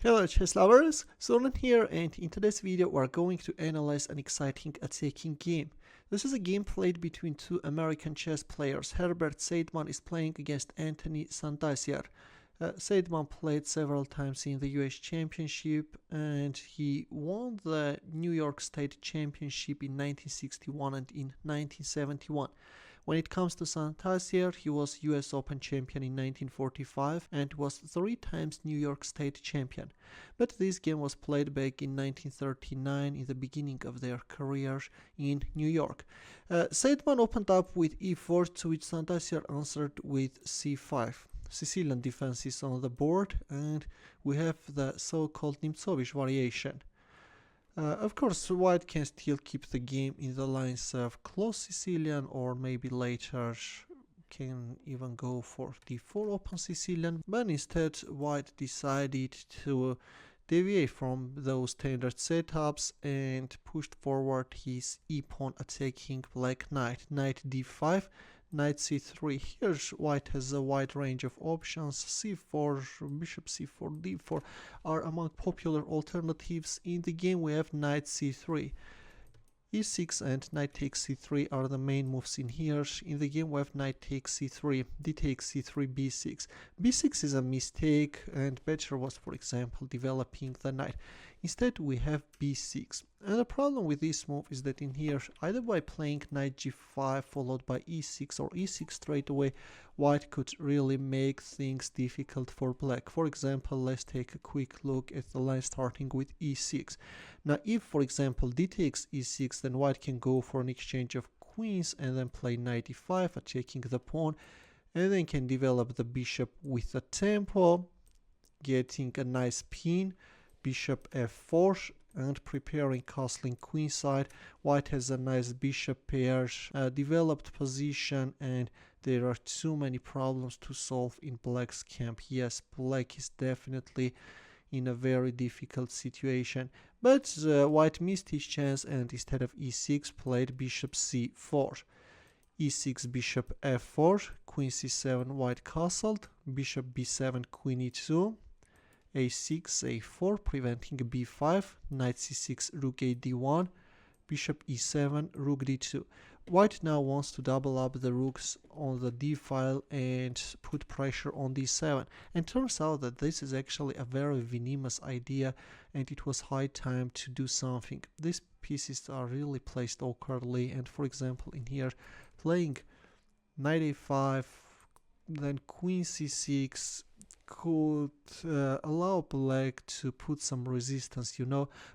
Hello chess lovers, Soren here, and in today's video we're going to analyze an exciting attacking game. This is a game played between two American chess players. Herbert Seidman is playing against Anthony Santasiere. Seidman played several times in the US Championship and he won the New York State Championship in 1961 and in 1971. When it comes to Santasiere, he was US Open champion in 1945 and was 3 times New York State champion. But this game was played back in 1939 in the beginning of their careers in New York. Seidman opened up with e4, to which Santasiere answered with c5. Sicilian defenses on the board, and we have the so-called Nimzowitsch variation. Of course, white can still keep the game in the lines of close Sicilian, or maybe later can even go for d4 open Sicilian, but instead white decided to deviate from those standard setups and pushed forward his e-pawn attacking black knight, knight d5, knight c3. Here white has a wide range of options. c4, bishop c4, d4 are among popular alternatives. In the game we have knight c3. e6 and knight takes c3 are the main moves in here. In the game we have knight takes c3, d takes c3, b6. b6 is a mistake, and better was, for example, developing the knight. Instead we have b6. And the problem with this move is that in here, either by playing knight g5 followed by e6 or e6 straight away, white could really make things difficult for black. For example, let's take a quick look at the line starting with e6. Now if, for example, d takes e6, then white can go for an exchange of queens and then play knight e5, attacking the pawn, and then can develop the bishop with a tempo, getting a nice pin, bishop f4, and preparing castling queenside. White has a nice bishop pair, developed position, and there are too many problems to solve in black's camp. Yes, black is definitely in a very difficult situation, but white missed his chance and instead of e6 played bishop c4. e6, bishop f4, queen c7, white castled, bishop b7, queen e2, a6, a4, preventing b5, knight c6, rook a d1, bishop e7, rook d2. White now wants to double up the rooks on the d file and put pressure on d7. And turns out that this is actually a very venomous idea, and it was high time to do something. These pieces are really placed awkwardly, and for example in here playing knight a5, then queen c6 could allow black to put some resistance,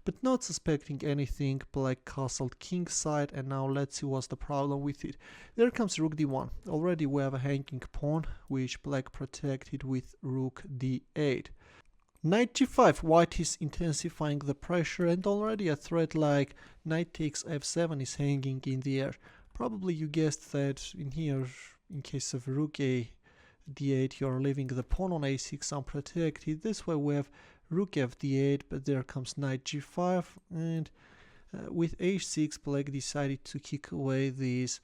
but not suspecting anything, black castled kingside, and now let's see what's the problem with it. There comes rook d1. Already we have a hanging pawn, which black protected with rook d8. Knight g5, white is intensifying the pressure, and already a threat like knight takes f7 is hanging in the air. Probably you guessed that in here, in case of rook a d8, you're leaving the pawn on a6 unprotected. This way we have rook f d8, but there comes knight g5, and with h6 black decided to kick away this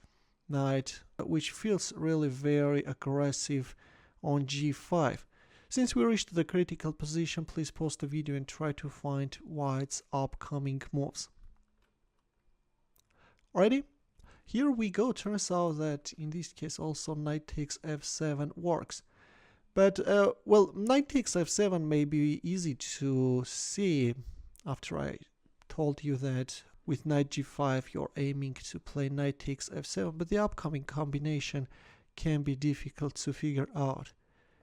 knight, which feels really very aggressive on g5. Since we reached the critical position, please pause the video and try to find white's upcoming moves. Ready? Here we go. Turns out that in this case also knight takes f7 works. But, well, knight takes f7 may be easy to see after I told you that with knight g5 you're aiming to play knight takes f7, but the upcoming combination can be difficult to figure out.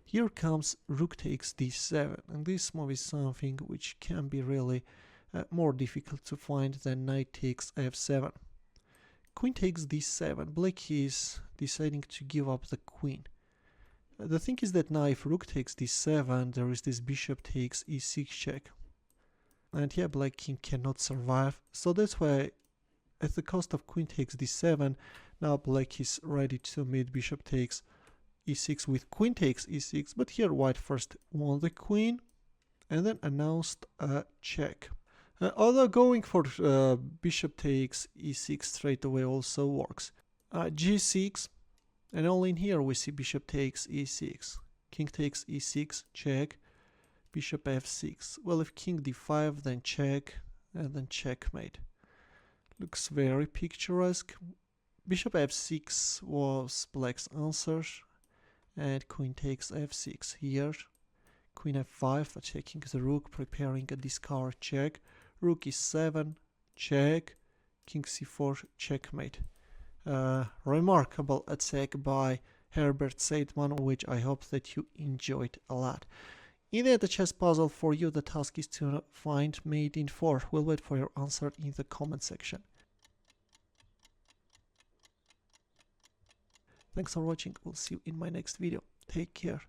Here comes rook takes d7, and this move is something which can be really more difficult to find than knight takes f7. Queen takes d7. Black is deciding to give up the queen. The thing is that now if rook takes d7, there is this bishop takes e6 check. And yeah, black king cannot survive. So that's why at the cost of queen takes d7, now black is ready to meet bishop takes e6 with queen takes e6. But here white first won the queen and then announced a check. Although going for bishop takes e6 straight away also works. g6, and only in here we see bishop takes e6. King takes e6, check. Bishop f6. Well, if king d5, then check, and then checkmate. Looks very picturesque. Bishop f6 was black's answer, and queen takes f6 here. Queen f5, attacking the rook, preparing a discard check. Rook e7, check. King c4, checkmate. Remarkable attack by Herbert Seidman, which I hope that you enjoyed a lot. In the chess puzzle for you, the task is to find mate in 4. We'll wait for your answer in the comment section. Thanks for watching. We'll see you in my next video. Take care.